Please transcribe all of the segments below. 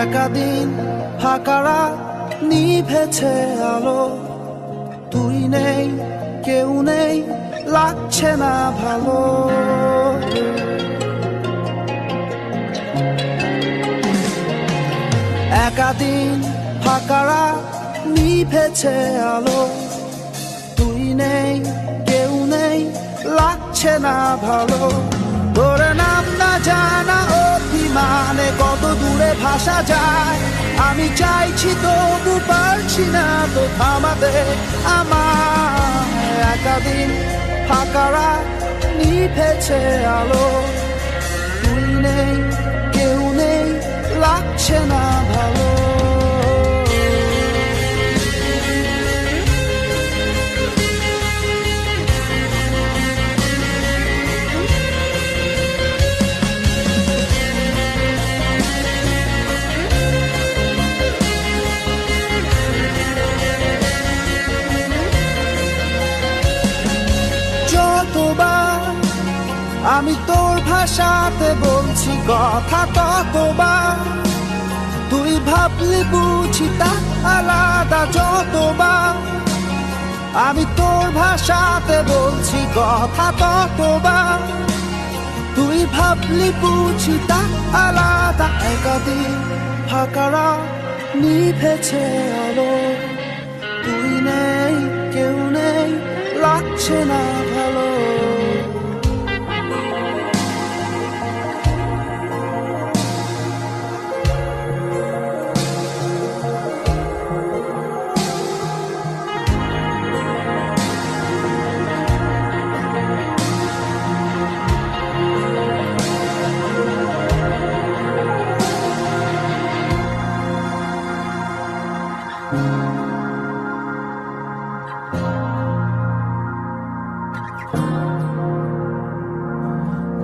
একা দিন ফাঁকা রাত নিভেছে আলো, তুই নেই কেউ নেই লাগছে না ভালো। একা দিন ফাঁকা রাত নিভেছে আলো, তুই নেই কেউ নেই লাগছে না ভালো। তোর নাম না জানা অভিমানে কত দূরে ভাসা যায়, আমি চাইছি তবু পারছি না তো থামাতে আমার। একা দিন ফাঁকা রাত নিভেছে আলো, তুই নেই কেউ নেই লাগছে না ভালো। যতবার আমি তোর ভাষাতে বলছি কথা, ততবার তুই ভাবলি বুঝি তা আলাদা। যতবার আমি তোর ভাষাতে বলছি কথা, ততবার তুই ভাবলি বুঝি তা আলাদা। একা দিন ফাঁকা রাত নিভেছে আলো, তুই নেই কেউ নেই লাগছে না ভালো।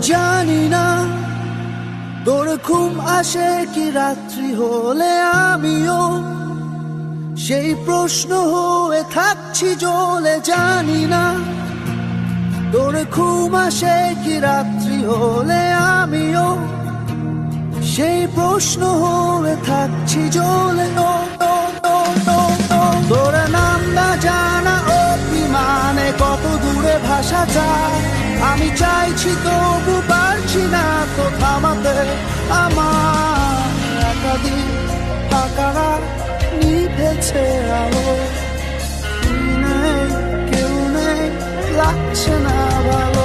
জানি না তোর ঘুম আসে কি রাত্রি হলে, আমিও সেই প্রশ্ন হয়ে থাকছি জ্বলে। জানি না তোর ঘুম আসে কি রাত্রি হলে, আমিও সেই প্রশ্ন হয়ে থাকছি জ্বলে। তোর নাম না জানা অভিমানে কত দূরে ভাসা যায়, আমি চাইছি তবু পারছি না তো থামাতে আমার। একা দিন ফাঁকা রাত নিভেছে আলো, তুই নেই কেউ নেই লাগছে না ভালো।